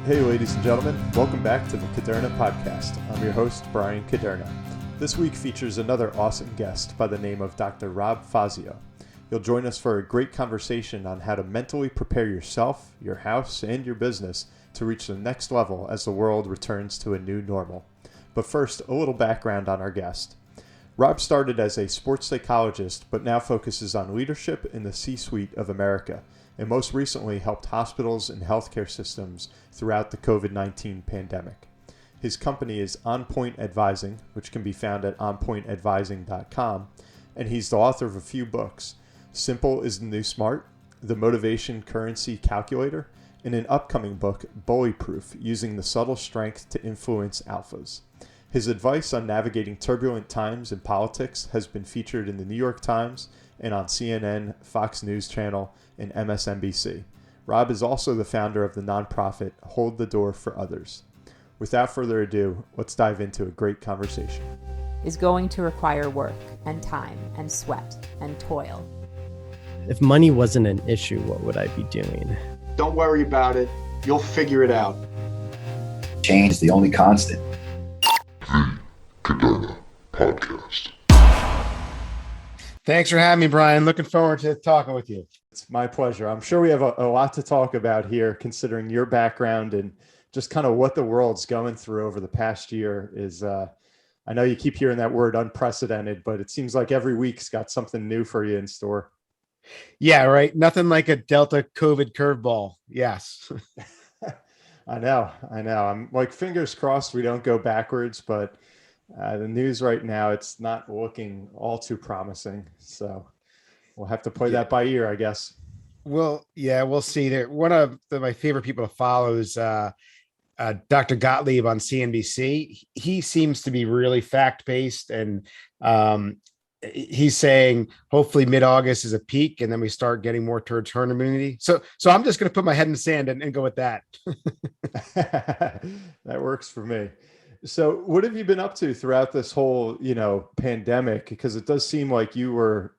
Hey, ladies and gentlemen, welcome back to the Caderna Podcast. I'm your host, Brian Caderna. This week features another awesome guest by the name of Dr. Rob Fazio. He'll join us for a great conversation on how to mentally prepare yourself, your house, and your business to reach the next level as the world returns to a new normal. But first, a little background on our guest. Rob started as a sports psychologist, but now focuses on leadership in the C-suite of America, and most recently helped hospitals and healthcare systems throughout the COVID-19 pandemic. His company is On Point Advising, which can be found at onpointadvising.com, and he's the author of a few books, Simple is the New Smart, The Motivation Currency Calculator, and an upcoming book, Bullyproof, Using the Subtle Strength to Influence Alphas. His advice on navigating turbulent times in politics has been featured in the New York Times and on CNN, Fox News Channel, and MSNBC. Rob is also the founder of the nonprofit Hold the Door for Others. Without further ado, let's dive into a great conversation. Is going to require work and time and sweat and toil. If money wasn't an issue, what would I be doing? Don't worry about it. You'll figure it out. Change is the only constant. The Caderna Podcast. Thanks for having me, Brian. Looking forward to talking with you. It's my pleasure. I'm sure we have a lot to talk about here, considering your background and just kind of what the world's going through over the past year is, I know you keep hearing that word unprecedented, but it seems like every week's got something new for you in store. Yeah, right. Nothing like a Delta COVID curveball. Yes. I know. I'm like, fingers crossed we don't go backwards, but the news right now, it's not looking all too promising. So we'll have to play that by ear, I guess. Well, yeah, we'll see. There, one of my favorite people to follow is Dr. Gottlieb on CNBC. He seems to be really fact-based, and he's saying hopefully mid-August is a peak, and then we start getting more towards herd immunity. So I'm just going to put my head in the sand and go with that. That works for me. So what have you been up to throughout this whole, pandemic? Because it does seem like you were,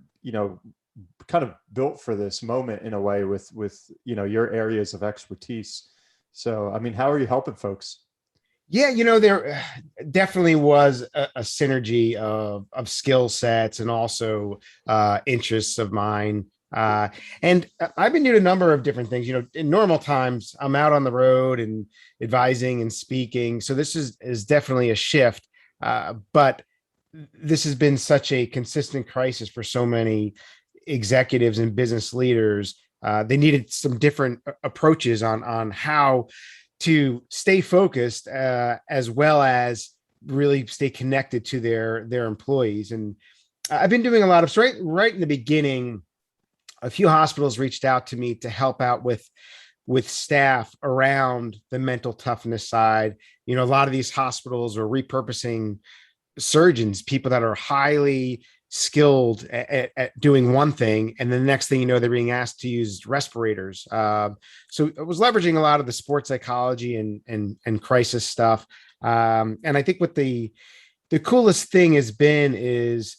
kind of built for this moment in a way with your areas of expertise. So, I mean, how are you helping folks? Yeah, there definitely was a synergy of skill sets and also interests of mine. And I've been doing a number of different things. In normal times, I'm out on the road and advising and speaking. So this is definitely a shift. But this has been such a consistent crisis for so many executives and business leaders. They needed some different approaches on how to stay focused as well as really stay connected to their employees. And I've been doing a lot of, right in the beginning, a few hospitals reached out to me to help out with staff around the mental toughness side. A lot of these hospitals are repurposing surgeons, people that are highly skilled at doing one thing, and then the next thing you know, they're being asked to use respirators. So I was leveraging a lot of the sports psychology and crisis stuff. And I think what the coolest thing has been is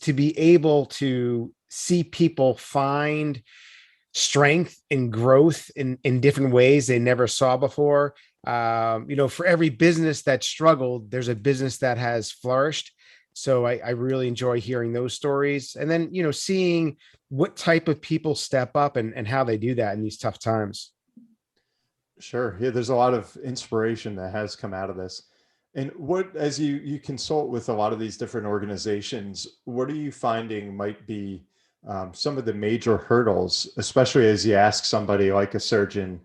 to be able to see people find strength and growth in different ways they never saw before. For every business that struggled, there's a business that has flourished. So I really enjoy hearing those stories, and then, seeing what type of people step up and how they do that in these tough times. Sure. Yeah, there's a lot of inspiration that has come out of this. And as you consult with a lot of these different organizations, what are you finding might be some of the major hurdles, especially as you ask somebody like a surgeon,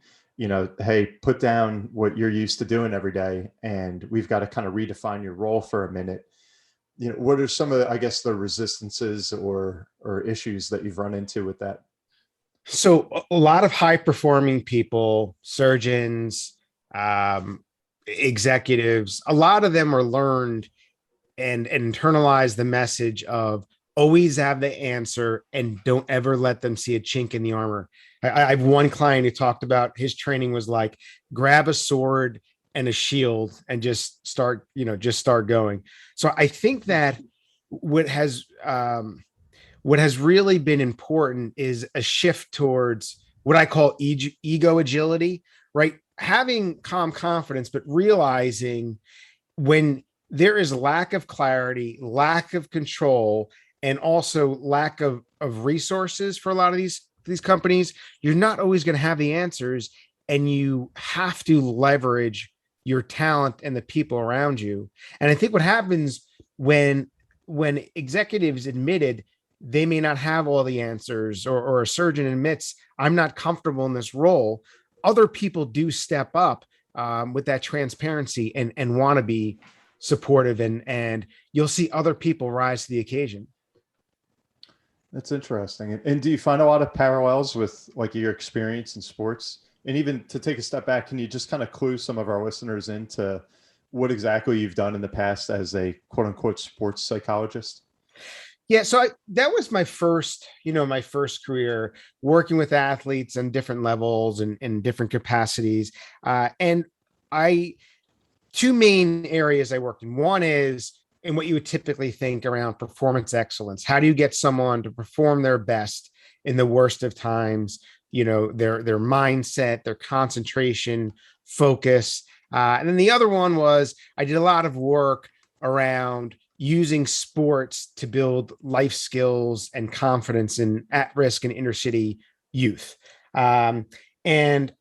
hey, put down what you're used to doing every day, and we've got to kind of redefine your role for a minute. What are some of the resistances or issues that you've run into with that? So a lot of high performing people, surgeons, executives, a lot of them are learned and internalize the message of always have the answer and don't ever let them see a chink in the armor. I have one client who talked about his training was like, grab a sword and a shield and just start going. So I think that what has really been important is a shift towards what I call ego agility, right? having calm confidence, but realizing when there is lack of clarity, lack of control, and also lack of resources for a lot of these companies, you're not always going to have the answers, and you have to leverage your talent and the people around you. And I think what happens when executives admitted they may not have all the answers, or a surgeon admits I'm not comfortable in this role, other people do step up with that transparency and want to be supportive, and you'll see other people rise to the occasion. That's interesting. And do you find a lot of parallels with like your experience in sports? And even to take a step back, can you just kind of clue some of our listeners into what exactly you've done in the past as a quote unquote sports psychologist? Yeah, so that was my first, my first career working with athletes on different levels and in different capacities. And two main areas I worked in. One is in what you would typically think around performance excellence. How do you get someone to perform their best in the worst of times? Their mindset, their concentration, focus. And then the other one was I did a lot of work around using sports to build life skills and confidence in at-risk and inner city youth. And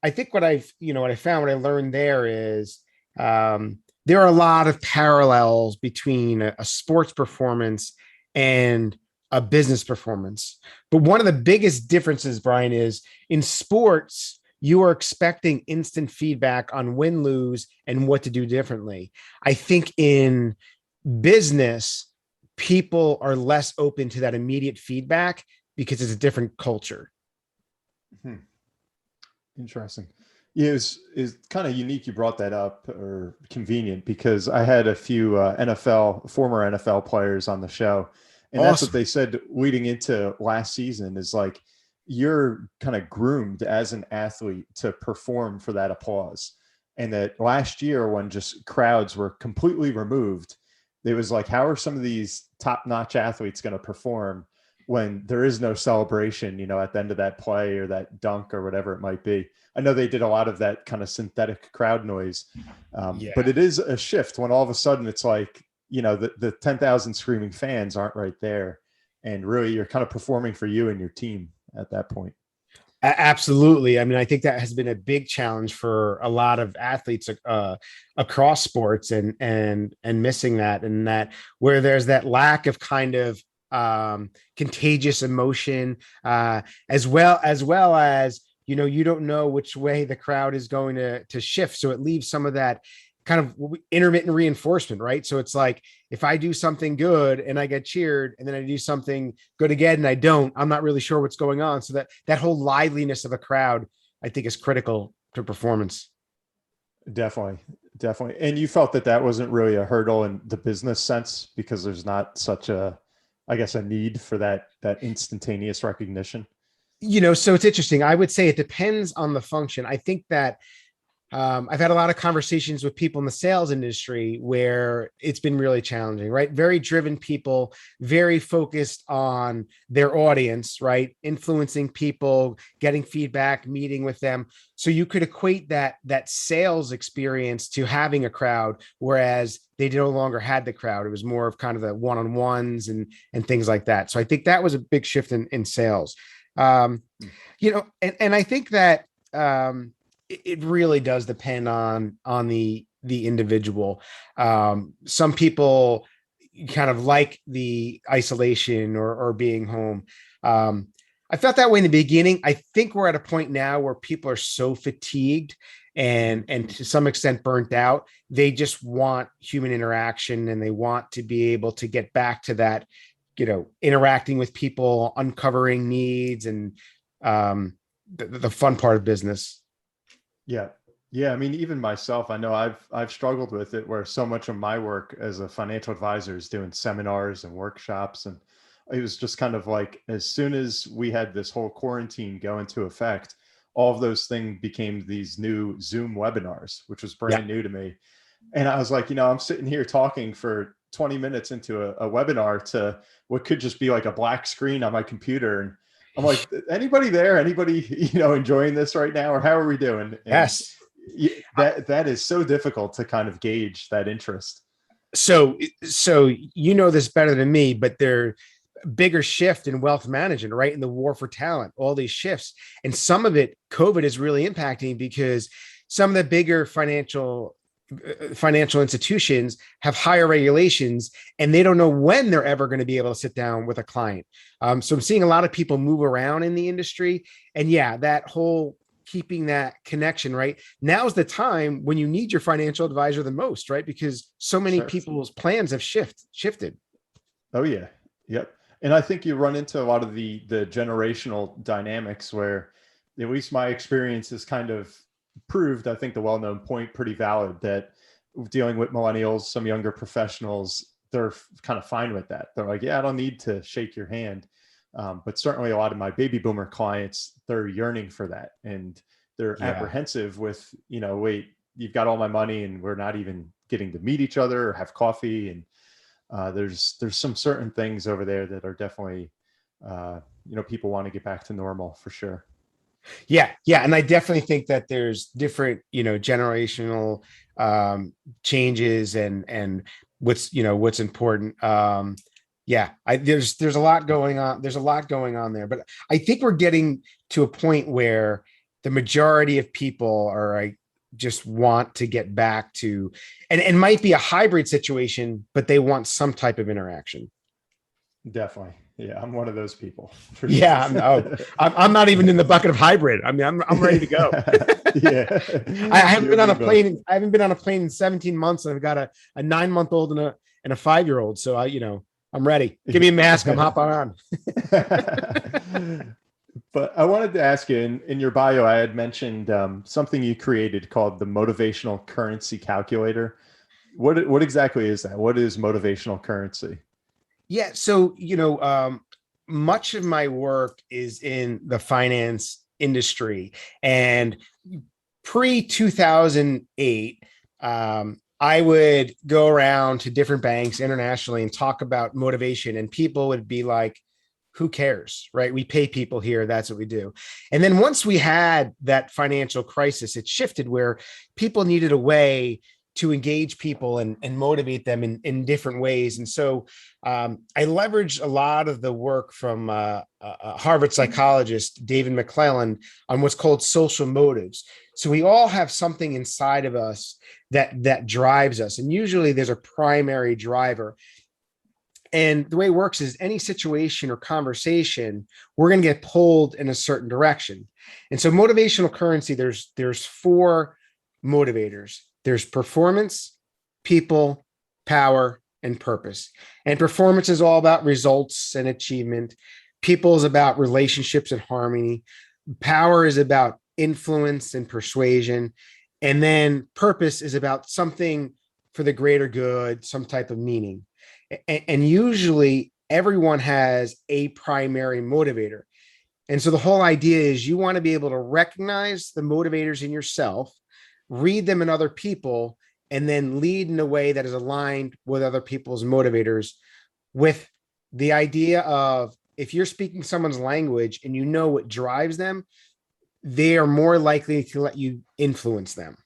I think what I found, what I learned there is there are a lot of parallels between a sports performance and a business performance. But one of the biggest differences, Brian, is in sports, you are expecting instant feedback on win, lose, and what to do differently. I think in business, people are less open to that immediate feedback because it's a different culture. Interesting. Yeah, it's kind of unique you brought that up, or convenient, because I had a few former NFL players on the show. And awesome. That's what they said leading into last season is like, you're kind of groomed as an athlete to perform for that applause. And that last year when just crowds were completely removed, it was like, how are some of these top-notch athletes going to perform when there is no celebration, at the end of that play or that dunk or whatever it might be? I know they did a lot of that kind of synthetic crowd noise, but it is a shift when all of a sudden it's like, the 10,000 screaming fans aren't right there. And really you're kind of performing for you and your team at that point. Absolutely. I mean, I think that has been a big challenge for a lot of athletes across sports, and missing that, and that where there's that lack of kind of contagious emotion, as well as, you don't know which way the crowd is going to shift. So it leaves some of that kind of intermittent reinforcement, right? So it's like, if I do something good and I get cheered, and then I do something good again and I don't, I'm not really sure what's going on. So that whole liveliness of a crowd, I think, is critical to performance. Definitely. And you felt that wasn't really a hurdle in the business sense because there's not such a need for that instantaneous recognition. So it's interesting. I would say it depends on the function. I think that I've had a lot of conversations with people in the sales industry where it's been really challenging, right? Very driven people, very focused on their audience, right? Influencing people, getting feedback, meeting with them. So you could equate that sales experience to having a crowd, whereas they no longer had the crowd. It was more of kind of the one-on-ones and things like that. So I think that was a big shift in sales. And I think that it really does depend on the individual. Some people kind of like the isolation or being home. I felt that way in the beginning. I think we're at a point now where people are so fatigued and to some extent burnt out. They just want human interaction, and they want to be able to get back to that, interacting with people, uncovering needs, and the fun part of business. Yeah. I mean, even myself, I know I've struggled with it, where so much of my work as a financial advisor is doing seminars and workshops. And it was just kind of like, as soon as we had this whole quarantine go into effect, all of those things became these new Zoom webinars, which was brand new to me. And I was like, I'm sitting here talking for 20 minutes into a webinar to what could just be like a black screen on my computer. And I'm like, anybody there? Anybody, enjoying this right now? Or how are we doing? And yes. that is so difficult to kind of gauge that interest. So you know this better than me, but there bigger shift in wealth management, right? In the war for talent, all these shifts. And some of it, COVID is really impacting because some of the bigger financial institutions have higher regulations and they don't know when they're ever going to be able to sit down with a client. So I'm seeing a lot of people move around in the industry. And yeah, that whole keeping that connection, right? Now's the time when you need your financial advisor the most, right? Because so many people's plans have shifted. Oh yeah. Yep. And I think you run into a lot of the generational dynamics where, at least my experience has kind of proved, I think the well-known point pretty valid, that dealing with millennials, some younger professionals, they're kind of fine with that. They're like, yeah, I don't need to shake your hand. But certainly a lot of my baby boomer clients, they're yearning for that. And they're apprehensive with, wait, you've got all my money and we're not even getting to meet each other or have coffee. And there's some certain things over there that are definitely, people want to get back to normal for sure. Yeah. And I definitely think that there's different, generational changes and what's important. There's a lot going on. There's a lot going on there, but I think we're getting to a point where the majority of people are just want to get back to, and it might be a hybrid situation, but they want some type of interaction. Definitely. Yeah. I'm one of those people. Yeah. No, I'm not even in the bucket of hybrid. I mean, I'm ready to go. Yeah. I haven't been on a plane. I haven't been on a plane in 17 months. And I've got a 9-month-old and a 5-year-old. So I'm ready. Give me a mask. I'm hopping on. But I wanted to ask you, in your bio, I had mentioned something you created called the motivational currency calculator. What exactly is that? What is motivational currency? Yeah. So, much of my work is in the finance industry, and pre-2008, I would go around to different banks internationally and talk about motivation, and people would be like, who cares, right? We pay people here. That's what we do. And then once we had that financial crisis, it shifted where people needed a way to engage people and motivate them in different ways. And so I leveraged a lot of the work from a Harvard psychologist, David McClellan, on what's called social motives. So we all have something inside of us that drives us. And usually there's a primary driver. And the way it works is any situation or conversation, we're going to get pulled in a certain direction. And so motivational currency, there's 4 motivators. There's performance, people, power, and purpose. And performance is all about results and achievement. People is about relationships and harmony. Power is about influence and persuasion. And then purpose is about something for the greater good, some type of meaning. And usually everyone has a primary motivator. And so the whole idea is you want to be able to recognize the motivators in yourself, read them in other people, and then lead in a way that is aligned with other people's motivators, with the idea of, if you're speaking someone's language and you know what drives them, they are more likely to let you influence them.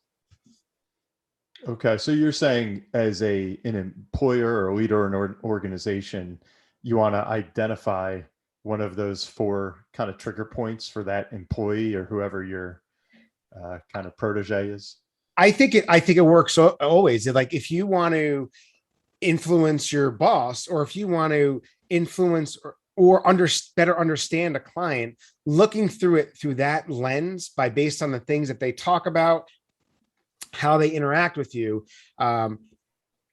Okay. So you're saying, as an employer or a leader in an organization, you want to identify one of those 4 kind of trigger points for that employee or whoever your kind of protege is? I think it works always. Like, if you want to influence your boss, or if you want to influence or better understand a client, looking through it through that lens, based on the things that they talk about, how they interact with you,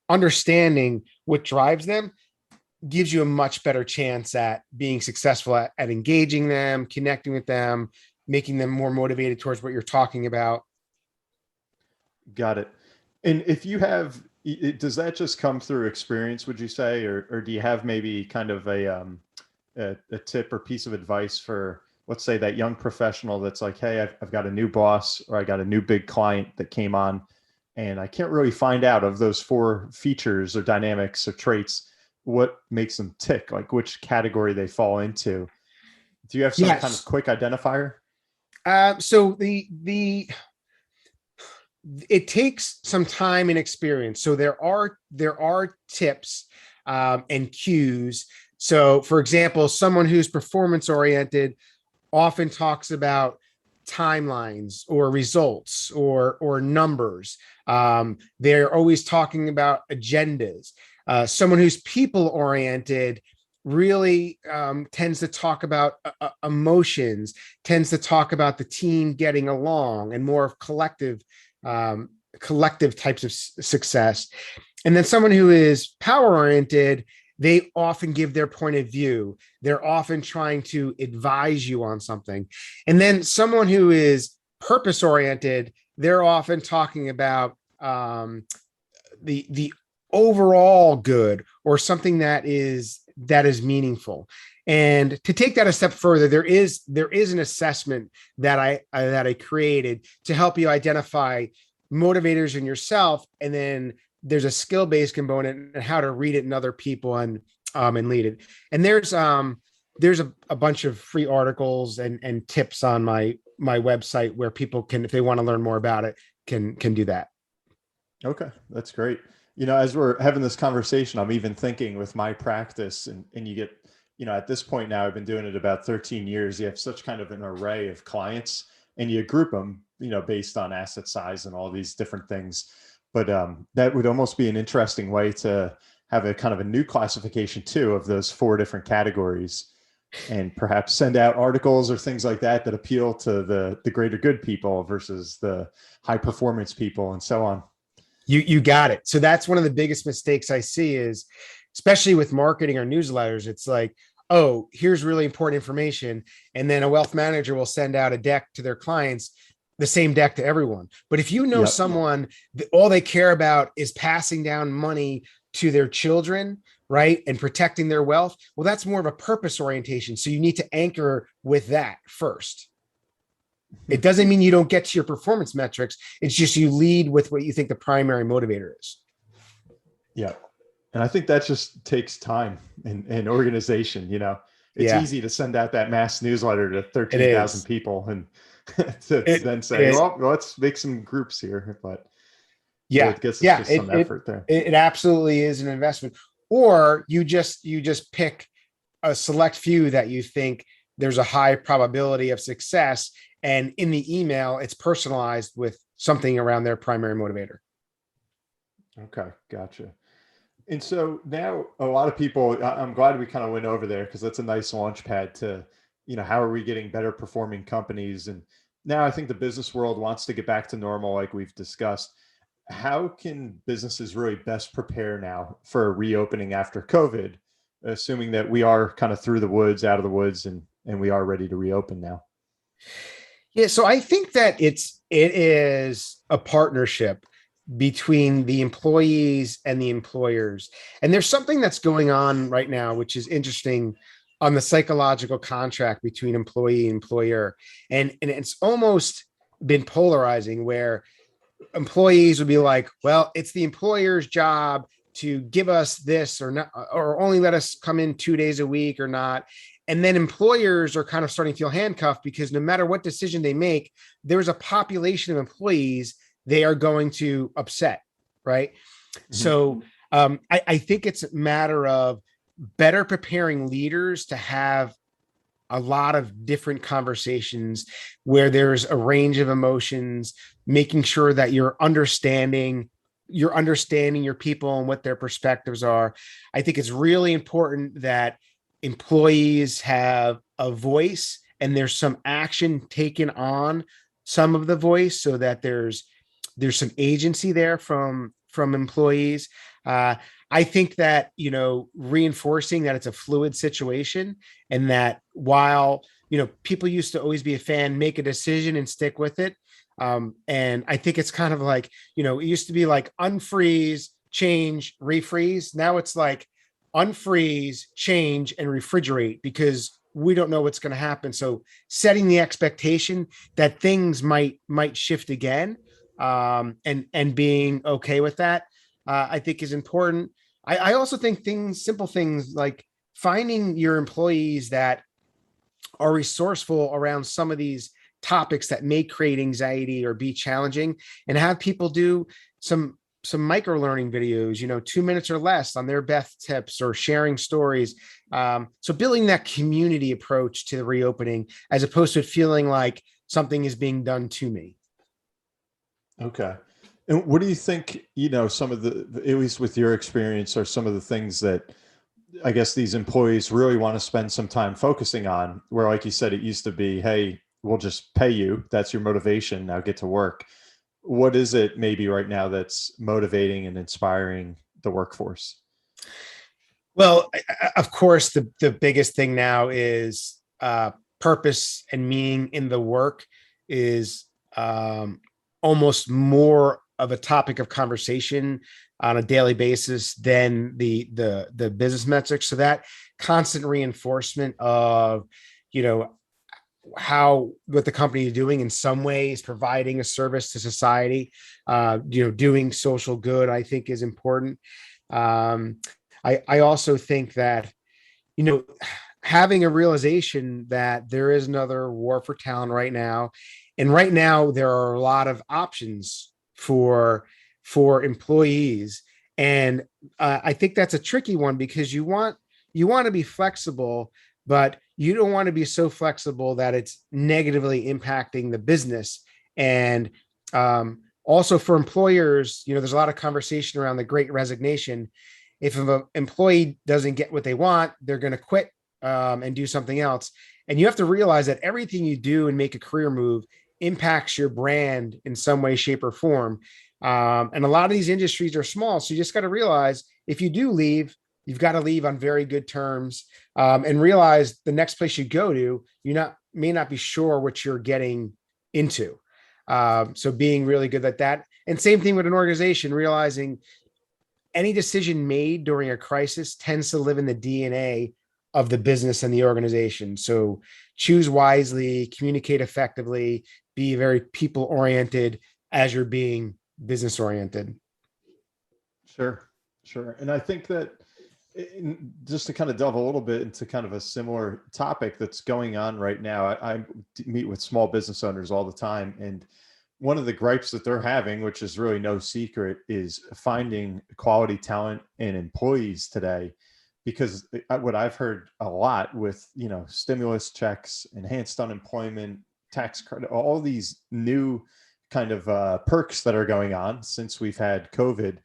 understanding what drives them, gives you a much better chance at being successful at engaging them, connecting with them, making them more motivated towards what you're talking about. Got it. And if you have, does that just come through experience, would you say, or do you have maybe kind of a tip or piece of advice for, let's say, that young professional that's like, hey, I've got a new boss, or I got a new big client that came on, and I can't really find out of those 4 features or dynamics or traits, what makes them tick, like which category they fall into. Do you have some kind of quick identifier? So the it takes some time and experience. So there are tips and cues. So for example, someone who's performance oriented often talks about timelines or results or numbers. They're always talking about agendas. Someone who's people oriented really tends to talk about emotions, tends to talk about the team getting along and more of collective types of success. And then someone who is power oriented, they often give their point of view. They're often trying to advise you on something. And then someone who is purpose oriented, they're often talking about the overall good or something that is meaningful. And to take that a step further, there is an assessment that I created to help you identify motivators in yourself, and then there's a skill-based component and how to read it in other people and lead it. And there's a bunch of free articles and tips on my website where people can, if they want to learn more about it, can do that. Okay, that's great. As we're having this conversation, I'm even thinking with my practice, and you get, at this point now, I've been doing it about 13 years. You have such kind of an array of clients, and you group them, based on asset size and all these different things. But that would almost be an interesting way to have a kind of a new classification too of those 4 different categories, and perhaps send out articles or things like that that appeal to the greater good people versus the high performance people and so on. You got it. So that's one of the biggest mistakes I see is, especially with marketing or newsletters, it's like, oh, here's really important information. And then a wealth manager will send out a deck to their clients, the same deck to everyone. But if you know someone, all they care about is passing down money to their children, right, and protecting their wealth, well, that's more of a purpose orientation. So you need to anchor with that first. It doesn't mean you don't get to your performance metrics. It's just you lead with what you think the primary motivator is. Yeah. And I think that just takes time and organization. It's easy to send out that mass newsletter to 13,000 people and then say, well, let's make some groups here. But it gets just some effort there. It absolutely is an investment. Or you just pick a select few that you think there's a high probability of success. And in the email, it's personalized with something around their primary motivator. Okay, gotcha. And so now a lot of people, I'm glad we kind of went over there because that's a nice launch pad to, how are we getting better performing companies? And now I think the business world wants to get back to normal, like we've discussed. How can businesses really best prepare now for a reopening after COVID, assuming that we are kind of through the woods, out of the woods, and we are ready to reopen now? Yeah, so I think that it is a partnership between the employees and the employers. And there's something that's going on right now, which is interesting on the psychological contract between employee and employer. And it's almost been polarizing where employees would be like, well, it's the employer's job to give us this or not, or only let us come in 2 days a week or not. And then employers are kind of starting to feel handcuffed because no matter what decision they make, there's a population of employees they are going to upset, right? Mm-hmm. So I think it's a matter of better preparing leaders to have a lot of different conversations where there's a range of emotions, making sure that you're understanding your people and what their perspectives are. I think it's really important that employees have a voice and there's some action taken on some of the voice so that there's some agency there from employees. I think that, reinforcing that it's a fluid situation and that while, people used to always be a fan, make a decision and stick with it. And I think it's kind of like, it used to be like unfreeze, change, refreeze. Now it's like unfreeze, change, and refrigerate because we don't know what's going to happen. So setting the expectation that things might shift again, and being okay with that, I think is important. I also think simple things like finding your employees that are resourceful around some of these topics that may create anxiety or be challenging, and have people do some micro learning videos, 2 minutes or less on their best tips or sharing stories. So building that community approach to the reopening, as opposed to it feeling like something is being done to me. Okay. And what do you think, some of the, at least with your experience, are some of the things that I guess these employees really want to spend some time focusing on, where, like you said, it used to be, hey, we'll just pay you. That's your motivation. Now get to work. What is it maybe right now that's motivating and inspiring the workforce? Well, of course, the biggest thing now is purpose and meaning in the work is almost more of a topic of conversation on a daily basis than the business metrics. So that constant reinforcement of, what the company is doing in some ways, providing a service to society, doing social good, I think is important. I also think that, having a realization that there is another war for talent right now. And right now there are a lot of options for employees. And I think that's a tricky one, because you want to be flexible, but you don't want to be so flexible that it's negatively impacting the business. And also for employers, there's a lot of conversation around the Great Resignation. If an employee doesn't get what they want, they're going to quit and do something else. And you have to realize that everything you do and make a career move impacts your brand in some way, shape, or form. And a lot of these industries are small. So you just got to realize, if you do leave, you've got to leave on very good terms, and realize the next place you go to, may not be sure what you're getting into. So being really good at that. And same thing with an organization, realizing any decision made during a crisis tends to live in the DNA of the business and the organization. So choose wisely, communicate effectively, be very people oriented as you're being business oriented. Sure. And I think that, just to kind of delve a little bit into kind of a similar topic that's going on right now, I meet with small business owners all the time. And one of the gripes that they're having, which is really no secret, is finding quality talent and employees today. Because what I've heard a lot with, stimulus checks, enhanced unemployment, tax credit, all these new kind of perks that are going on since we've had COVID,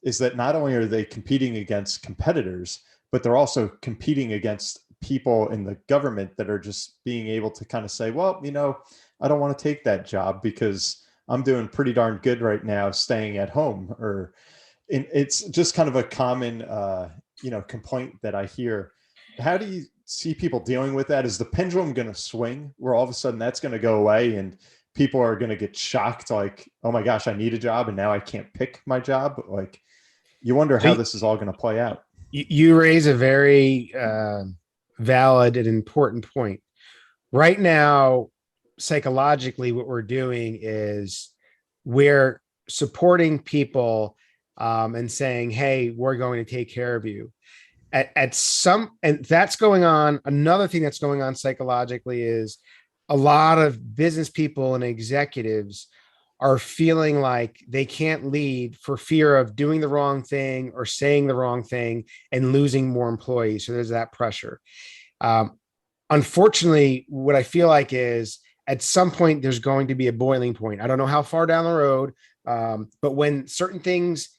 is that not only are they competing against competitors, but they're also competing against people in the government that are just being able to kind of say, well, I don't want to take that job because I'm doing pretty darn good right now staying at home. Or it's just kind of a common, complaint that I hear. How do you see people dealing with that? Is the pendulum going to swing where all of a sudden that's going to go away and people are going to get shocked, like, oh my gosh, I need a job and now I can't pick my job? Like, you wonder how this is all going to play out. You raise a very valid and important point. Right now, psychologically, what we're doing is we're supporting people and saying, hey, we're going to take care of you. And that's going on. Another thing that's going on psychologically is a lot of business people and executives are feeling like they can't lead for fear of doing the wrong thing or saying the wrong thing and losing more employees. So there's that pressure. Unfortunately, what I feel like is at some point there's going to be a boiling point. I don't know how far down the road, but when certain things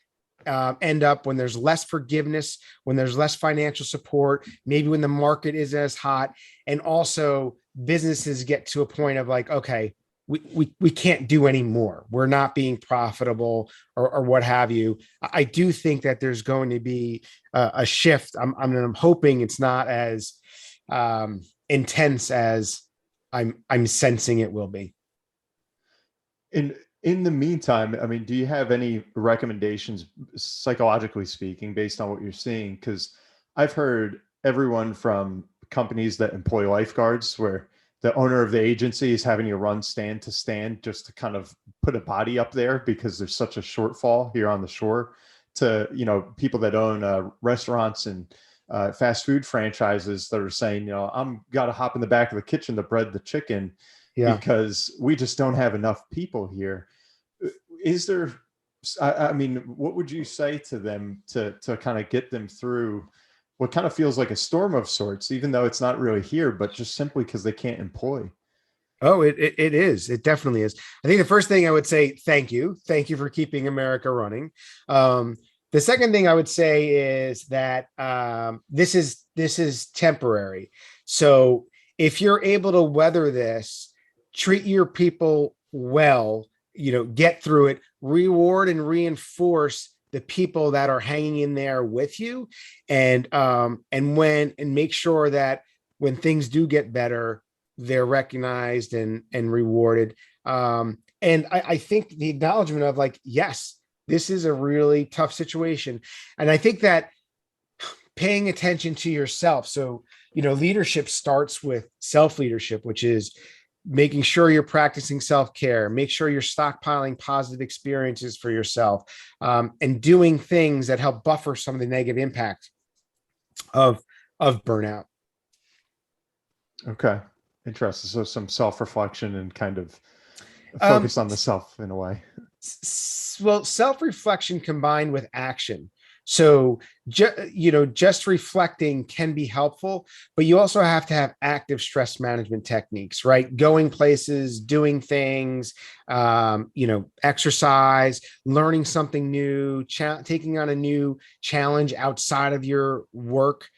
end up, when there's less forgiveness, when there's less financial support, maybe when the market is as hot, and also businesses get to a point of like, okay, we can't do any more. We're not being profitable or what have you. I do think that there's going to be a shift. I'm hoping it's not as intense as I'm sensing it will be. In the meantime, I mean, do you have any recommendations, psychologically speaking, based on what you're seeing? Because I've heard everyone from companies that employ lifeguards, where the owner of the agency is having you run stand to stand just to kind of put a body up there because there's such a shortfall here on the shore, to, people that own restaurants and fast food franchises that are saying, I'm got to hop in the back of the kitchen to bread the chicken Yeah. because we just don't have enough people here. Is there, I mean, what would you say to them to kind of get them through what kind of feels like a storm of sorts, even though it's not really here, but just simply because they can't employ? Oh, it is. It definitely is. I think the first thing I would say, thank you. Thank you for keeping America running. The second thing I would say is that this is temporary. So if you're able to weather this, treat your people well, get through it, reward and reinforce the people that are hanging in there with you, and make sure that when things do get better, they're recognized and rewarded. And I think the acknowledgement of like, yes, this is a really tough situation. And I think that paying attention to yourself. So, leadership starts with self-leadership, which is making sure you're practicing self-care, make sure you're stockpiling positive experiences for yourself, and doing things that help buffer some of the negative impact of burnout. Okay. Interesting. So some self-reflection and kind of focus on the self in a way. Well, self-reflection combined with action. So, just reflecting can be helpful, but you also have to have active stress management techniques, right? Going places, doing things, exercise, learning something new, taking on a new challenge outside of your work,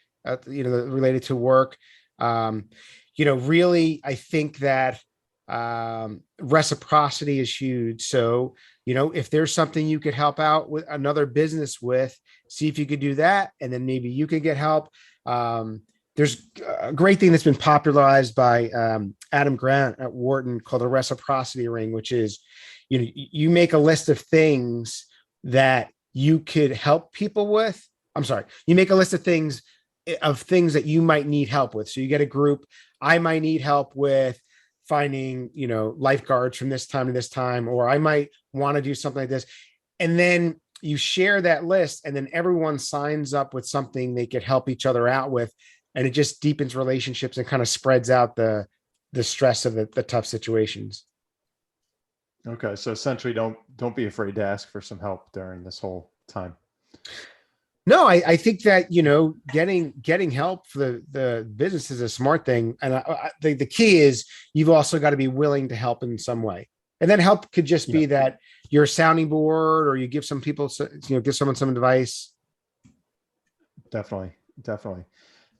related to work. Really, I think that reciprocity is huge. So, if there's something you could help out with another business with, see if you could do that. And then maybe you could get help. There's a great thing that's been popularized by Adam Grant at Wharton called the reciprocity ring, which is, you make a list of things that you could help people with. I'm sorry. You make a list of things that you might need help with. So you get a group. I might need help with finding, lifeguards from this time to this time, or I might want to do something like this. And then you share that list, and then everyone signs up with something they could help each other out with. And it just deepens relationships and kind of spreads out the stress of the tough situations. Okay. So essentially don't be afraid to ask for some help during this whole time. No, I think that, getting help for the business is a smart thing. And I think the key is you've also got to be willing to help in some way. And then help could just be that you're a sounding board, or you give some people, give someone some advice. Definitely.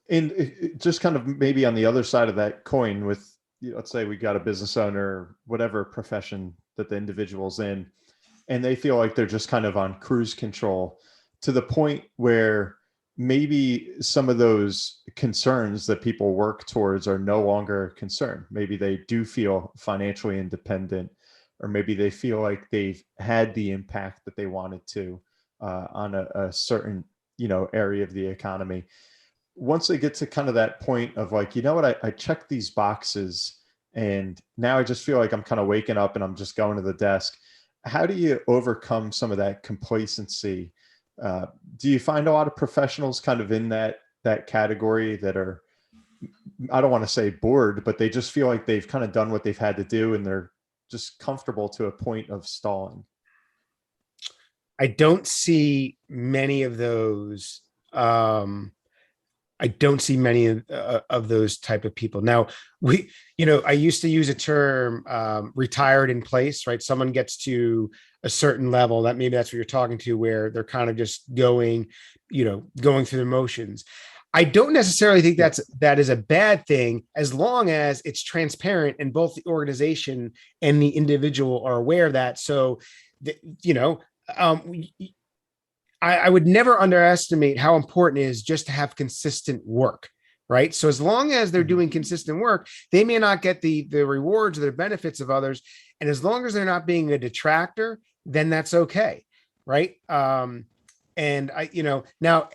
And just kind of maybe on the other side of that coin with, let's say we got a business owner, whatever profession that the individual's in, and they feel like they're just kind of on cruise control, to the point where maybe some of those concerns that people work towards are no longer a concern. Maybe they do feel financially independent, or maybe they feel like they've had the impact that they wanted to on a certain, area of the economy. Once they get to kind of that point of like, I checked these boxes and now I just feel like I'm kind of waking up and I'm just going to the desk. How do you overcome some of that complacency? Do you find a lot of professionals kind of in that category that are, I don't want to say bored, but they just feel like they've kind of done what they've had to do and they're just comfortable to a point of stalling? I don't see many of those. I don't see many of those type of people. Now, I used to use a term, retired in place, right? Someone gets to a certain level, that maybe that's what you're talking to, where they're kind of just going through the motions. I don't necessarily think that is a bad thing, as long as it's transparent and both the organization and the individual are aware of that. So, I would never underestimate how important it is just to have consistent work, right? So as long as they're doing consistent work, they may not get the rewards or the benefits of others. And as long as they're not being a detractor, then that's okay, right? And now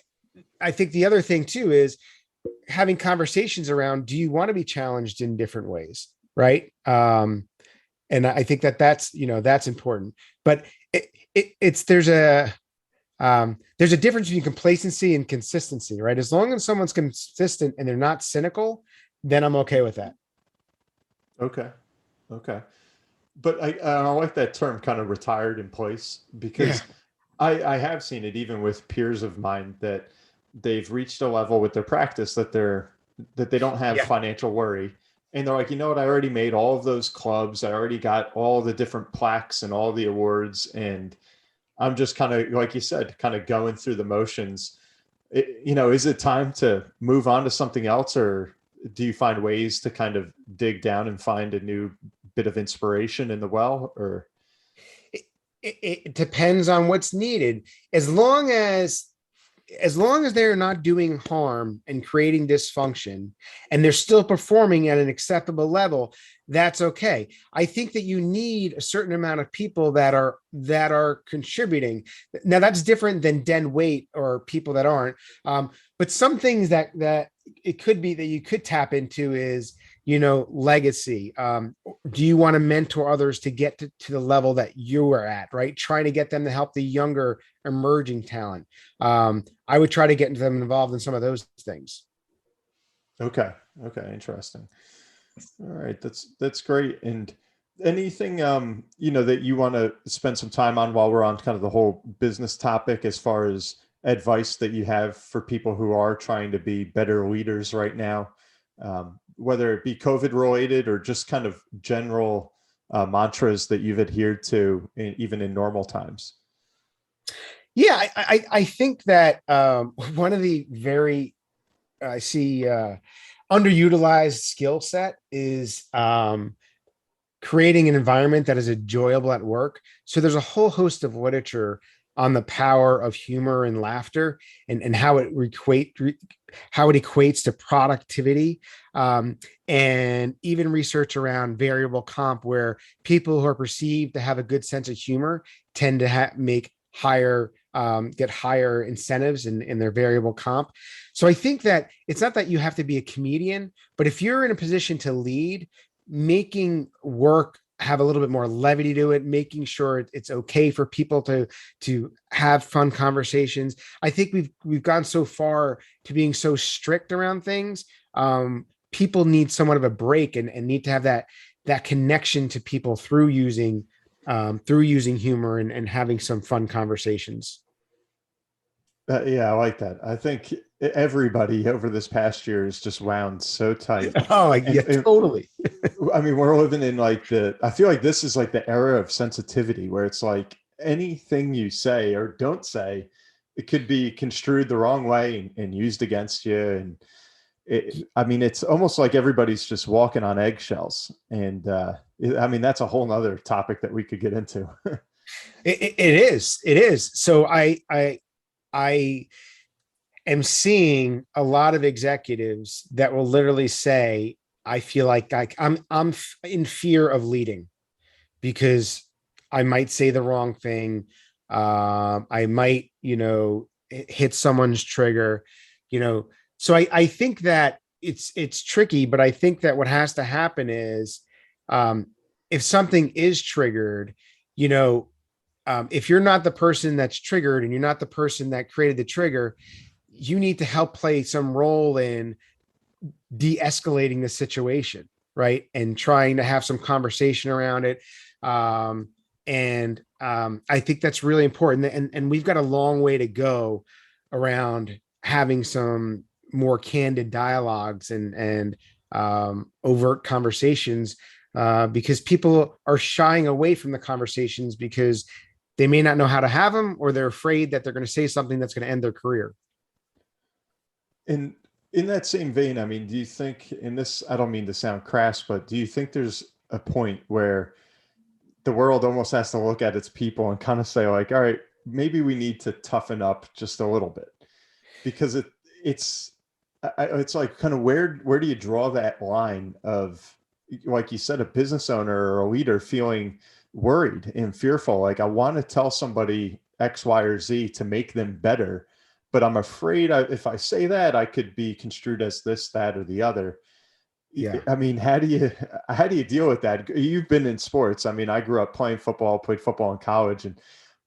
I think the other thing too is having conversations around, do you want to be challenged in different ways, right? And I think that's important. But there's a difference between complacency and consistency, right? As long as someone's consistent and they're not cynical, then I'm okay with that. Okay. Okay. But I like that term, kind of retired in place, Yeah. because I have seen it even with peers of mine that they've reached a level with their practice that they don't have Yeah. financial worry. And they're like, you know what? I already made all of those clubs. I already got all the different plaques and all the awards. And I'm just kind of, like you said, kind of going through the motions. Is it time to move on to something else, or do you find ways to kind of dig down and find a new bit of inspiration in the well? Or It, it depends on what's needed. As long as they're not doing harm and creating dysfunction, and they're still performing at an acceptable level, that's okay. I think that you need a certain amount of people that are contributing. Now that's different than dead weight or people that aren't. But some things that it could be that you could tap into is, legacy. Do you want to mentor others to get to the level that you are at, right? Trying to get them to help the younger emerging talent. I would try to get them involved in some of those things. okay, okay, interesting. All right, that's great. And anything that you want to spend some time on while we're on kind of the whole business topic, as far as advice that you have for people who are trying to be better leaders right now, whether it be COVID related or just kind of general mantras that you've adhered to even in normal times? Yeah, I think that one of the very I see underutilized skill set is creating an environment that is enjoyable at work. So there's a whole host of literature on the power of humor and laughter, and how it equates to productivity, and even research around variable comp, where people who are perceived to have a good sense of humor tend to make higher get higher incentives in their variable comp. So I think that it's not that you have to be a comedian, but if you're in a position to lead, making work have a little bit more levity to it, making sure it's okay for people to have fun conversations. I think we've gone so far to being so strict around things. People need somewhat of a break, and need to have that connection to people through using humor and having some fun conversations. Yeah, I like that. I think everybody over this past year is just wound so tight. Oh, yeah, And totally. I mean, we're living in I feel like this is like the era of sensitivity, where it's like anything you say or don't say, it could be construed the wrong way and used against you. And I mean, it's almost like everybody's just walking on eggshells. And I mean, that's a whole nother topic that we could get into. It is. So I am seeing a lot of executives that will literally say, I feel like I'm in fear of leading because I might say the wrong thing. I might, hit someone's trigger, so I think that it's tricky, but I think that what has to happen is, if something is triggered, if you're not the person that's triggered and you're not the person that created the trigger, you need to help play some role in de-escalating the situation, right? And trying to have some conversation around it. I think that's really important. And we've got a long way to go around having some more candid dialogues and overt conversations, because people are shying away from the conversations because they may not know how to have them, or they're afraid that they're going to say something that's going to end their career. And in that same vein, I mean, do you think, in this, I don't mean to sound crass, but do you think there's a point where the world almost has to look at its people and kind of say, like, all right, maybe we need to toughen up just a little bit? Because it's like, kind of, where do you draw that line of, like you said, a business owner or a leader feeling worried and fearful, like, I want to tell somebody X, Y, or Z to make them better, but I'm afraid if I say that, I could be construed as this, that, or the other. Yeah. I mean, how do you deal with that? You've been in sports. I mean, I grew up playing football, played football in college, and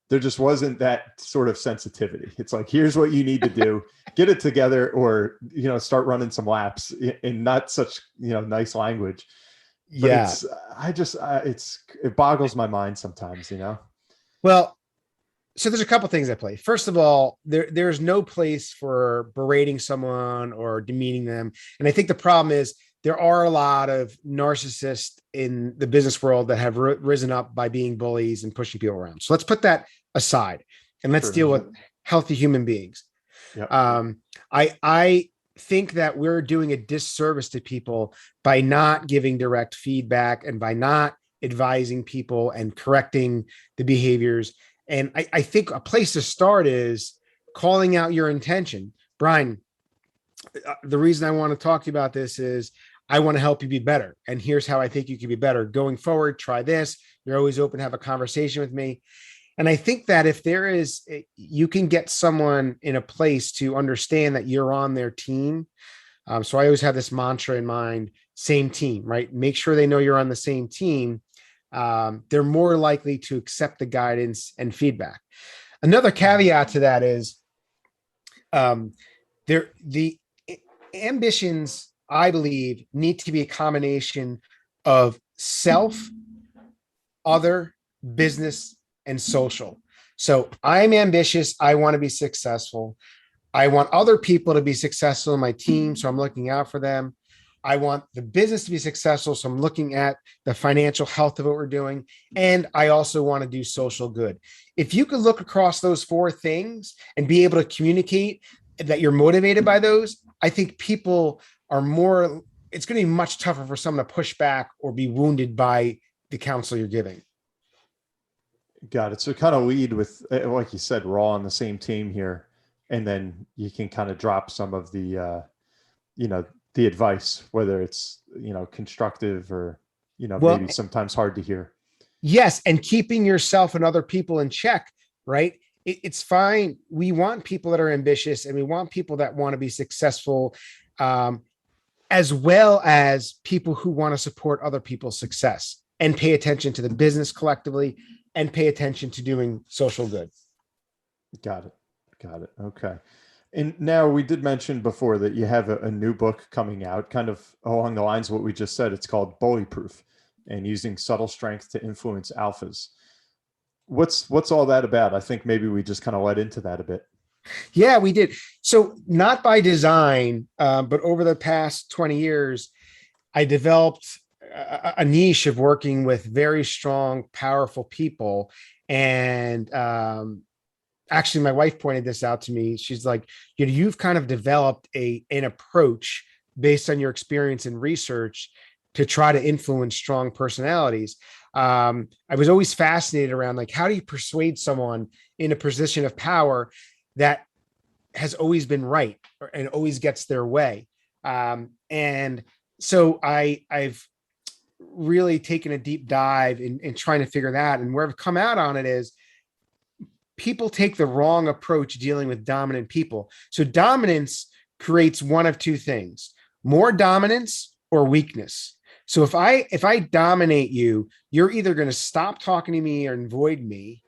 there just wasn't that sort of sensitivity. It's like, here's what you need to do, get it together, or, start running some laps, in not such, nice language. but Yeah. it boggles my mind sometimes, you know? Well, so there's a couple things at play. First of all, there's no place for berating someone or demeaning them. And I think the problem is there are a lot of narcissists in the business world that have risen up by being bullies and pushing people around. So let's put that aside and let's Sure. deal with healthy human beings. Yep. I think that we're doing a disservice to people by not giving direct feedback and by not advising people and correcting the behaviors. And I think a place to start is calling out your intention. Brian, the reason I want to talk to you about this is I want to help you be better. And here's how I think you can be better. Going forward, try this. You're always open to have a conversation with me. And I think that if you can get someone in a place to understand that you're on their team. So I always have this mantra in mind, same team, right? Make sure they know you're on the same team. They're more likely to accept the guidance and feedback. Another caveat to that is the ambitions, I believe, need to be a combination of self, other, business, and social. So I'm ambitious. I want to be successful. I want other people to be successful in my team. So I'm looking out for them. I want the business to be successful. So I'm looking at the financial health of what we're doing. And I also want to do social good. If you could look across those four things and be able to communicate that you're motivated by those, I think people are more, it's going to be much tougher for someone to push back or be wounded by the counsel you're giving. Got it. So kind of lead with, like you said, we're all on the same team here. And then you can kind of drop some of the, the advice, whether it's, constructive or, maybe sometimes hard to hear. Yes. And keeping yourself and other people in check, right? It's fine. We want people that are ambitious and we want people that want to be successful, as well as people who want to support other people's success and pay attention to the business collectively and pay attention to doing social good. Got it. Okay. And now we did mention before that you have a new book coming out kind of along the lines of what we just said. It's called Bullyproof and using subtle strength to influence alphas. What's all that about? I think maybe we just kind of led into that a bit. Yeah, we did. So not by design, but over the past 20 years, I developed a niche of working with very strong, powerful people. And actually, my wife pointed this out to me. She's like, you've kind of developed an approach based on your experience and research to try to influence strong personalities. I was always fascinated around like, how do you persuade someone in a position of power that has always been right and always gets their way? And so I've really taken a deep dive in trying to figure that. And where I've come out on it is people take the wrong approach dealing with dominant people. So dominance creates one of two things: more dominance or weakness. So if I dominate you, you're either going to stop talking to me or avoid me,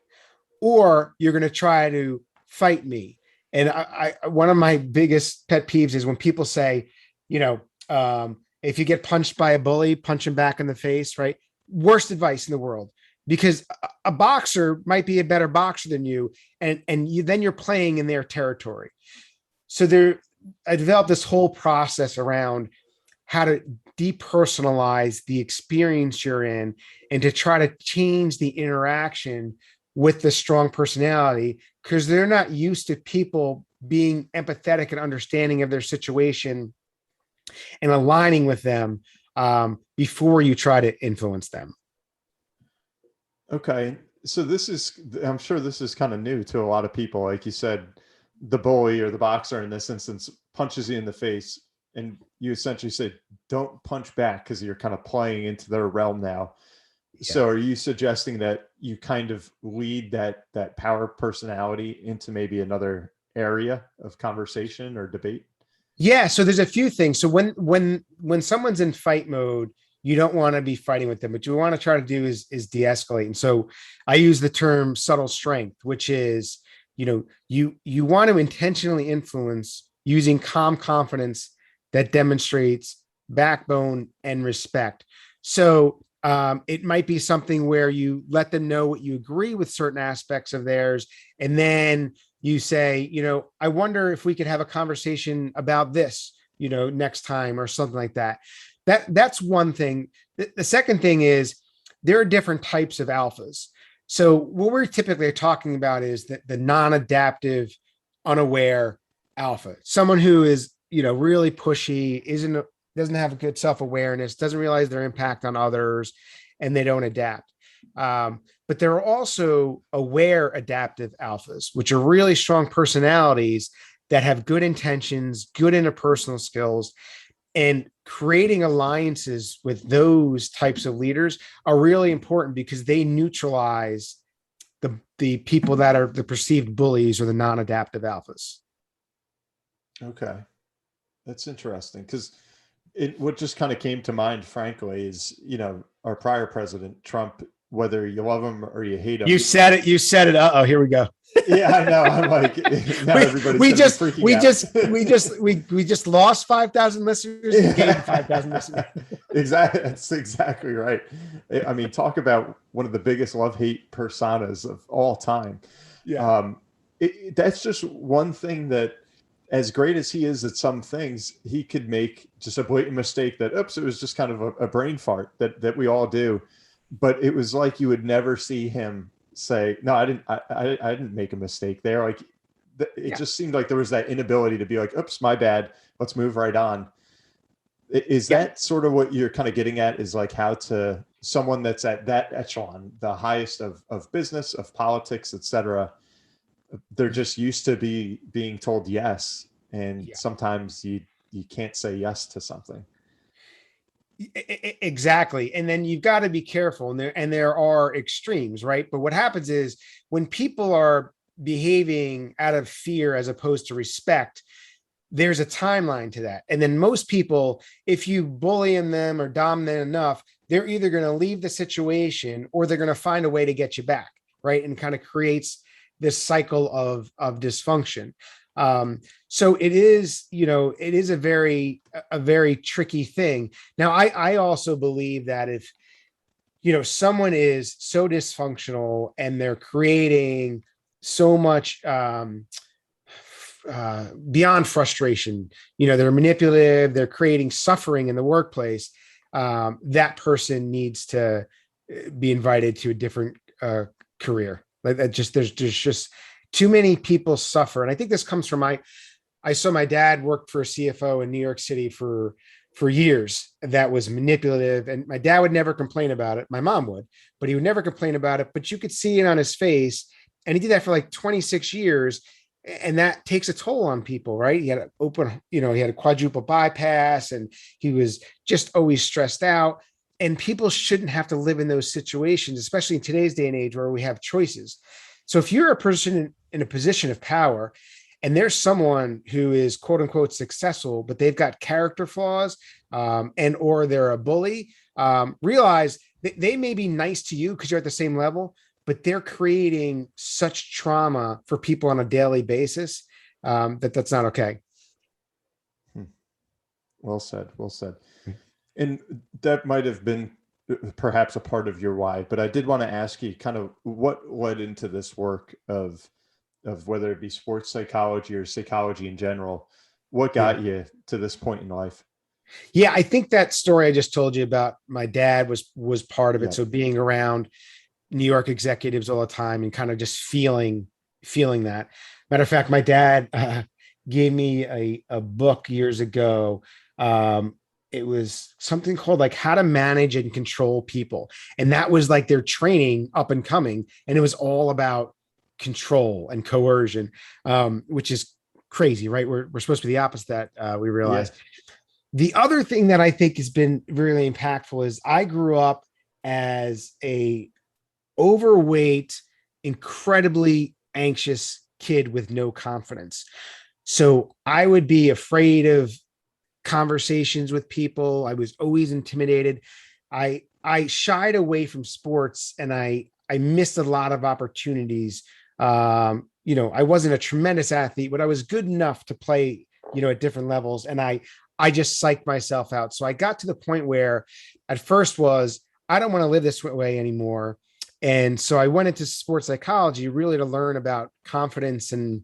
or you're going to try to fight me. And I one of my biggest pet peeves is when people say, if you get punched by a bully, punch him back in the face, right? Worst advice in the world, because a boxer might be a better boxer than you, and then you're playing in their territory. So I developed this whole process around how to depersonalize the experience you're in and to try to change the interaction with the strong personality, because they're not used to people being empathetic and understanding of their situation and aligning with them before you try to influence them. Okay. So I'm sure this is kind of new to a lot of people. Like you said, the bully or the boxer in this instance punches you in the face, and you essentially say, don't punch back because you're kind of playing into their realm now. Yeah. So are you suggesting that you kind of lead that power personality into maybe another area of conversation or debate? Yeah. So there's a few things. So when someone's in fight mode, you don't want to be fighting with them. What you want to try to do is de-escalate. And so I use the term subtle strength, which is, you want to intentionally influence using calm confidence that demonstrates backbone and respect. So it might be something where you let them know what you agree with certain aspects of theirs. And then you say, I wonder if we could have a conversation about this, next time or something like that. That's one thing. The second thing is there are different types of alphas. So what we're typically talking about is the non-adaptive, unaware alpha, someone who is, really pushy, doesn't have a good self-awareness, doesn't realize their impact on others, and they don't adapt. But there are also aware adaptive alphas, which are really strong personalities that have good intentions, good interpersonal skills, and creating alliances with those types of leaders are really important because they neutralize the people that are the perceived bullies or the non-adaptive alphas. Okay. That's interesting because what just kind of came to mind, frankly, is, our prior president, Trump, whether you love him or you hate him. You said it. Uh-oh, here we go. Yeah, I know. I'm like, now everybody's we just lost 5,000 listeners and gained 5,000 listeners. Exactly. That's exactly right. I mean, talk about one of the biggest love-hate personas of all time. Yeah. That's just one thing that, as great as he is at some things, he could make just a blatant mistake that, oops, it was just kind of a brain fart that we all do. But it was like you would never see him say, no, I didn't make a mistake there. Like it just seemed like there was that inability to be like, oops, my bad. Let's move right on. Is that sort of what you're kind of getting at, is like how to someone that's at that echelon, the highest of business, of politics, et cetera, they're just used to being told yes. And sometimes you can't say yes to something. Exactly. And then you've got to be careful. And there are extremes, right? But what happens is when people are behaving out of fear as opposed to respect, there's a timeline to that. And then most people, if you bully them or dominate enough, they're either going to leave the situation or they're going to find a way to get you back, right? And kind of creates this cycle of dysfunction. So it is, it is a very tricky thing. Now, I also believe that if, someone is so dysfunctional and they're creating so much beyond frustration, they're manipulative, they're creating suffering in the workplace, that person needs to be invited to a different career. Like that, there's just too many people suffer. And I think this comes from I saw my dad worked for a CFO in New York City for years that was manipulative. And my dad would never complain about it. My mom would, but he would never complain about it. But you could see it on his face. And he did that for like 26 years. And that takes a toll on people, right? He had an open, he had a quadruple bypass and he was just always stressed out. And people shouldn't have to live in those situations, especially in today's day and age where we have choices. So if you're a person in a position of power and there's someone who is quote unquote successful, but they've got character flaws and or they're a bully, realize that they may be nice to you because you're at the same level, but they're creating such trauma for people on a daily basis that's not okay. Well said. Well said. And that might have been perhaps a part of your why, but I did want to ask you kind of what led into this work of whether it be sports psychology or psychology in general. What got you to this point in life? Yeah, I think that story I just told you about my dad was part of it. So being around New York executives all the time and kind of just feeling that. Matter of fact, my dad gave me a book years ago. It was something called like How to Manage and Control People. And that was like their training up and coming. And it was all about control and coercion, which is crazy, right? We're supposed to be the opposite that we realize. Yeah. The other thing that I think has been really impactful is I grew up as a overweight, incredibly anxious kid with no confidence. So I would be afraid of conversations with people. I was always intimidated. I shied away from sports and I missed a lot of opportunities. I wasn't a tremendous athlete, but I was good enough to play, at different levels. And I I just psyched myself out. So I got to the point where at first was, I don't want to live this way anymore. And so I went into sports psychology really to learn about confidence, and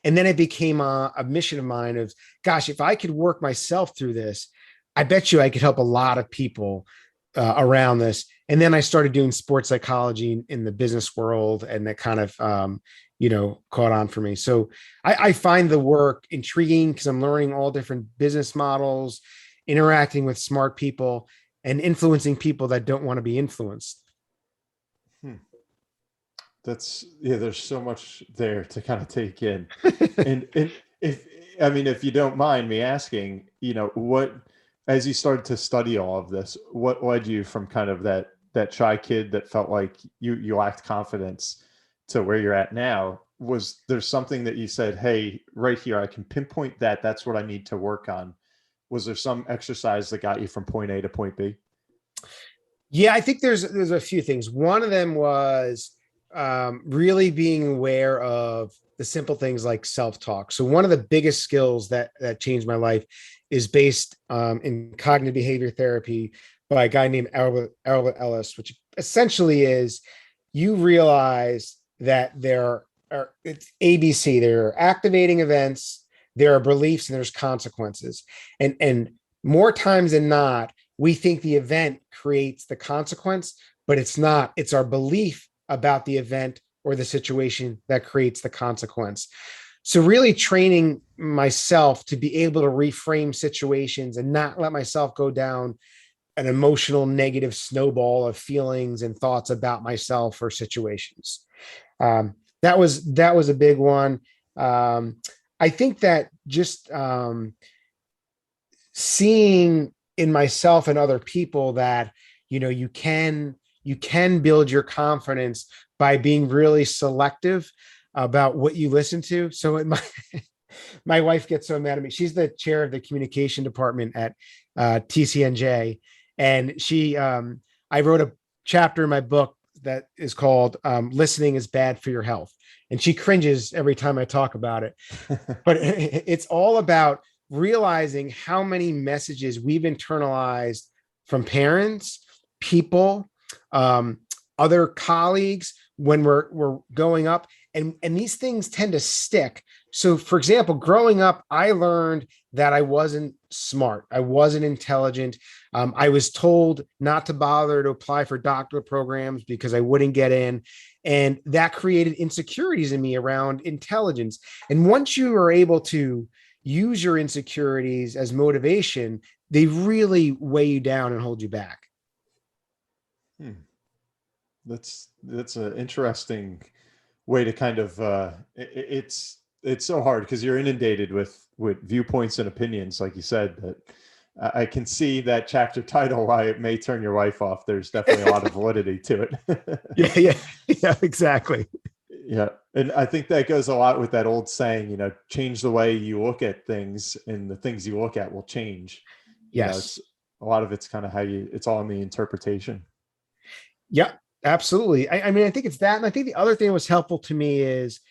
then it became a mission of mine of, gosh, if I could work myself through this, I bet you I could help a lot of people around this. And then I started doing sports psychology in the business world, and that kind of, caught on for me. So I find the work intriguing because I'm learning all different business models, interacting with smart people, and influencing people that don't want to be influenced. There's so much there to kind of take in. and if you don't mind me asking, what, as you started to study all of this, what led you from kind of that shy kid that felt like you lacked confidence to where you're at now? Was there something that you said, hey, right here, I can pinpoint that's what I need to work on? Was there some exercise that got you from point A to point B? Yeah, I think there's a few things. One of them was really being aware of the simple things like self-talk. So one of the biggest skills that changed my life is based in cognitive behavior therapy by a guy named Albert Ellis, which essentially is, you realize that it's ABC. There are activating events, there are beliefs, and there's consequences. And more times than not, we think the event creates the consequence, but it's not. It's our belief about the event or the situation that creates the consequence. So really training myself to be able to reframe situations and not let myself go down an emotional negative snowball of feelings and thoughts about myself or situations. That was a big one. I think that just seeing in myself and other people that, you can build your confidence by being really selective about what you listen to. So my wife gets so mad at me. She's the chair of the communication department at TCNJ. And I wrote a chapter in my book that is called Listening is Bad for Your Health. And she cringes every time I talk about it. But it's all about realizing how many messages we've internalized from parents, people, other colleagues when we're growing up, and these things tend to stick. So for example, growing up, I learned that I wasn't smart. I wasn't intelligent. I was told not to bother to apply for doctoral programs because I wouldn't get in. And that created insecurities in me around intelligence. And once you are able to use your insecurities as motivation, they really weigh you down and hold you back. That's an interesting way to kind of it's so hard because you're inundated with viewpoints and opinions, like you said, that I can see that chapter title, why it may turn your wife off. There's definitely a lot of validity to it. Yeah, exactly. Yeah. And I think that goes a lot with that old saying, change the way you look at things and the things you look at will change. Yes. A lot of it's kind of it's all in the interpretation. Yeah, absolutely. I mean, I think it's that. And I think the other thing that was helpful to me is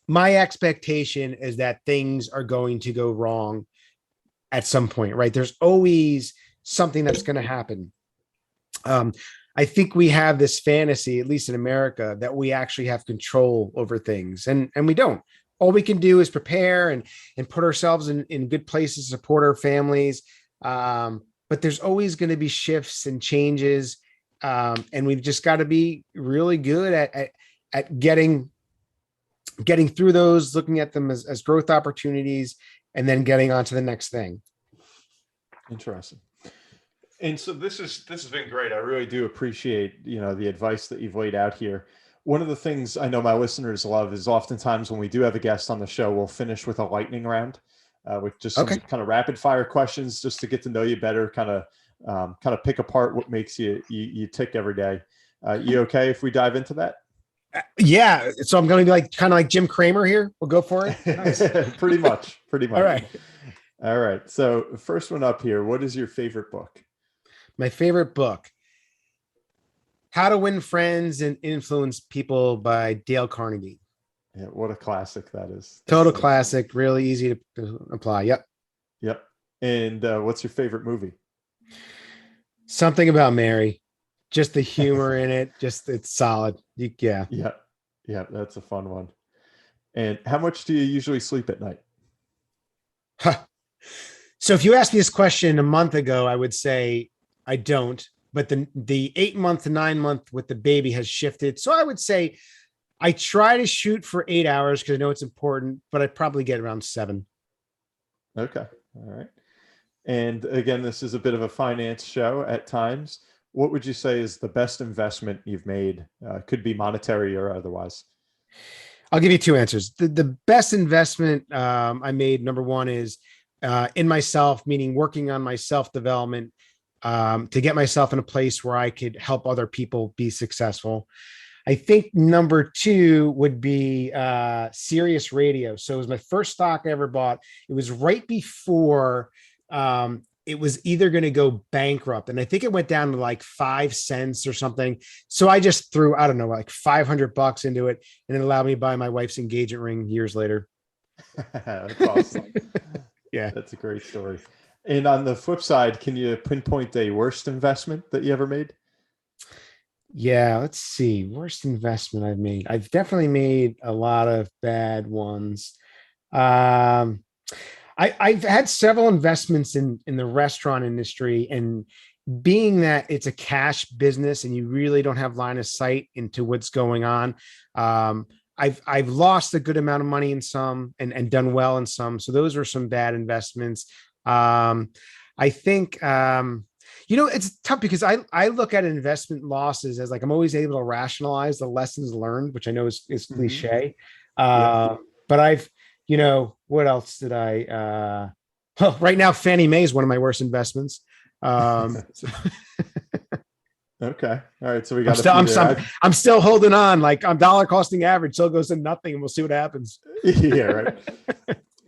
my expectation is that things are going to go wrong at some point, right? There's always something that's going to happen. I think we have this fantasy, at least in America, that we actually have control over things, and we don't. All we can do is prepare and put ourselves in good places, support our families. But there's always going to be shifts and changes. And we've just got to be really good at getting through those, looking at them as growth opportunities, and then getting on to the next thing. Interesting. And so this has been great. I really do appreciate, the advice that you've laid out here. One of the things I know my listeners love is oftentimes when we do have a guest on the show, we'll finish with a lightning round, with just some kind of rapid fire questions, just to get to know you better, kind of pick apart what makes you tick every day. You okay if we dive into that? Yeah. So I'm going to be kind of like Jim Cramer here. We'll go for it. Nice. Pretty much. All right. So first one up here, what is your favorite book? My favorite book, How to Win Friends and Influence People by Dale Carnegie. Yeah, what a classic that is. Total classic, really easy to apply. Yep. Yep. And what's your favorite movie? Something About Mary. Just the humor in it. Just it's solid. Yeah. Yeah. Yeah, that's a fun one. And how much do you usually sleep at night? Huh. So if you asked me this question a month ago, I would say I don't. But the 8 month to 9 month with the baby has shifted. So I would say I try to shoot for 8 hours because I know it's important, but I probably get around 7. Okay. All right. And again, this is a bit of a finance show at times. What would you say is the best investment you've made? Could be monetary or otherwise. I'll give you 2 answers. The best investment I made, number one, is in myself, meaning working on my self-development to get myself in a place where I could help other people be successful. I think number 2 would be Sirius Radio. So it was my first stock I ever bought. It was right before it was either going to go bankrupt. And I think it went down to like 5 cents or something. So I just threw, I don't know, like $500 into it. And it allowed me to buy my wife's engagement ring years later. That's awesome. Yeah. That's a great story. And on the flip side, can you pinpoint a worst investment that you ever made? Yeah, let's see. Worst investment I've made. I've definitely made a lot of bad ones. I've had several investments in the restaurant industry, and being that it's a cash business and you really don't have line of sight into what's going on, I've lost a good amount of money in some and done well in some. So those were some bad investments. I think it's tough because I look at investment losses as like I'm always able to rationalize the lessons learned, which I know is cliche. Yeah. But I've, what else did I well, right now Fannie Mae is one of my worst investments. Okay. All right. So we got I'm still holding on. Like I'm dollar costing average still goes to nothing, and we'll see what happens. Yeah, right.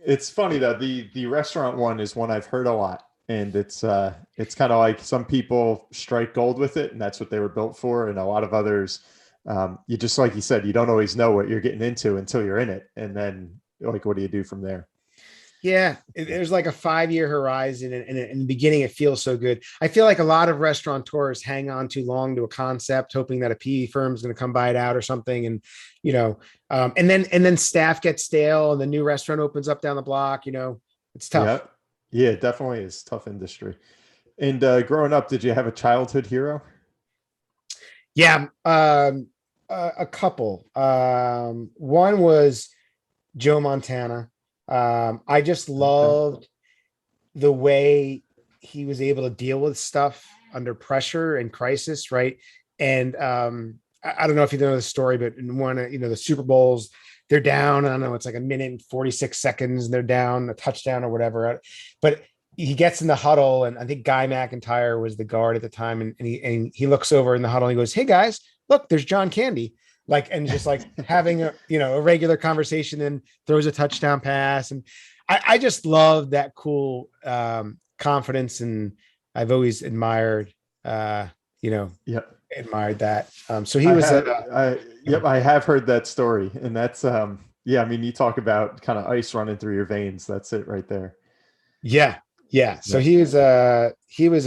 It's funny though. The restaurant one is one I've heard a lot. And it's kind of like some people strike gold with it, and that's what they were built for. And a lot of others, you just, like you said, you don't always know what you're getting into until you're in it. And then like, what do you do from there? Yeah, there's like a 5-year horizon, and in the beginning, it feels so good. I feel like a lot of restaurateurs hang on too long to a concept, hoping that a PE firm is going to come buy it out or something, and and then staff gets stale, and the new restaurant opens up down the block. It's tough. Yep. Yeah, it definitely is tough industry. And growing up, did you have a childhood hero? Yeah, a couple. One was Joe Montana. I just loved the way he was able to deal with stuff under pressure and crisis, right? And I don't know if you know the story, but in one, the Super Bowls, they're down. I don't know, it's like 1:46, and they're down a touchdown or whatever. But he gets in the huddle, and I think Guy McIntyre was the guard at the time, and he looks over in the huddle and he goes, "Hey guys, look, there's John Candy." And just like having a regular conversation, and throws a touchdown pass. And I just love that cool confidence, and I've always admired admired that. So he was I have heard that story, and that's you talk about kind of ice running through your veins. That's it right there. Yeah. So he was a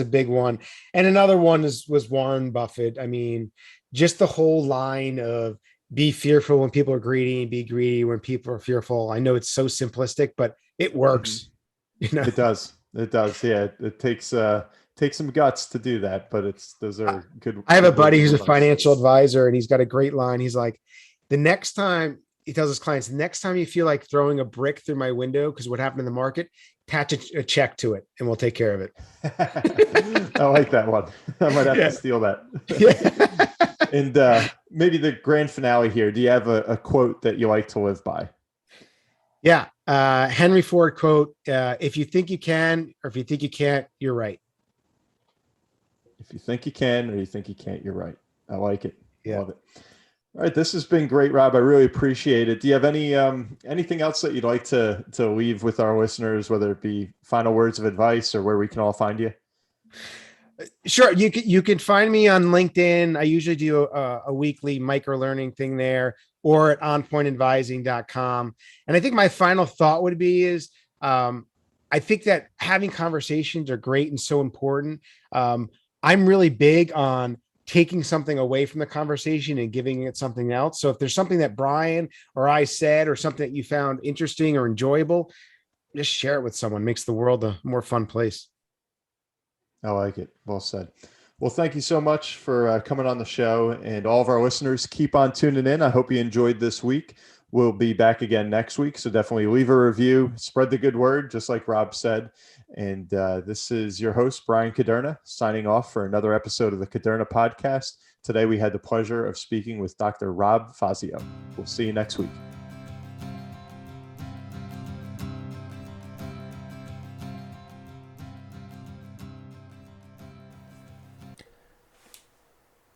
big one. And another one was Warren Buffett. I mean, just the whole line of be fearful when people are greedy and be greedy when people are fearful. I know it's so simplistic, but it works. It does. Yeah. It takes some guts to do that, but those are good. I have a buddy who's a financial advisor, and he's got a great line. He's like, he tells his clients, the next time you feel like throwing a brick through my window because what happened in the market, attach a check to it and we'll take care of it. I like that one. I might have to steal that. Yeah. And maybe the grand finale here. Do you have a quote that you like to live by? Yeah. Henry Ford quote, if you think you can, or if you think you can't, you're right. If you think you can, or you think you can't, you're right. I like it. Yeah. Love it. All right. This has been great, Rob. I really appreciate it. Do you have anything else that you'd like to leave with our listeners, whether it be final words of advice or where we can all find you? Sure. You can find me on LinkedIn. I usually do a weekly micro learning thing there, or at onpointadvising.com. And I think my final thought would be is I think that having conversations are great and so important. I'm really big on taking something away from the conversation and giving it something else. So if there's something that Brian or I said or something that you found interesting or enjoyable, just share it with someone. Makes the world a more fun place. I like it. Well said. Well, thank you so much for coming on the show, and all of our listeners, keep on tuning in. I hope you enjoyed this week. We'll be back again next week, so definitely leave a review, spread the good word, just like Rob said. And this is your host, Brian Caderna, signing off for another episode of the Caderna Podcast. Today, we had the pleasure of speaking with Dr. Rob Fazio. We'll see you next week.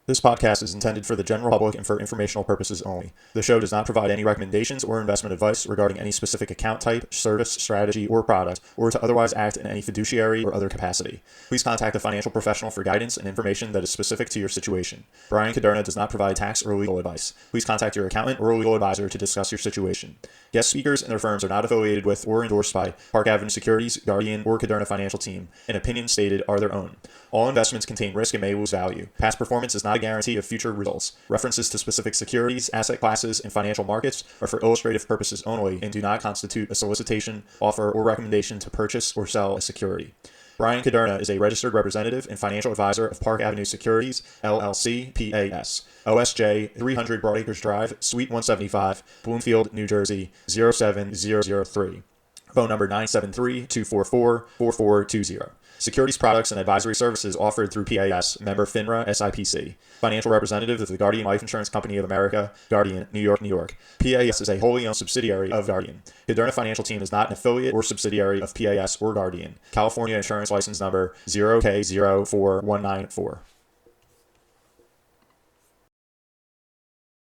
This podcast is intended for the general public and for informational purposes only. The show does not provide any recommendations or investment advice regarding any specific account type, service, strategy, or product, or to otherwise act in any fiduciary or other capacity. Please contact a financial professional for guidance and information that is specific to your situation. Brian Caderna does not provide tax or legal advice. Please contact your accountant or legal advisor to discuss your situation. Guest speakers and their firms are not affiliated with or endorsed by Park Avenue Securities, Guardian, or Caderna Financial Team, and opinions stated are their own. All investments contain risk and may lose value. Past performance is not a guarantee of future results. References to specific securities, asset classes, and financial markets are for illustrative purposes only and do not constitute a solicitation, offer, or recommendation to purchase or sell a security. Brian Caderna is a registered representative and financial advisor of Park Avenue Securities, LLC, PAS. OSJ 300 Broadacres Drive, Suite 175, Bloomfield, New Jersey, 07003. Phone number 973-244-4420. Securities products and advisory services offered through PAS, member FINRA SIPC. Financial representative of the Guardian Life Insurance Company of America, Guardian, New York, New York. PAS is a wholly owned subsidiary of Guardian. Caderna Financial Team is not an affiliate or subsidiary of PAS or Guardian. California Insurance License Number 0K04194.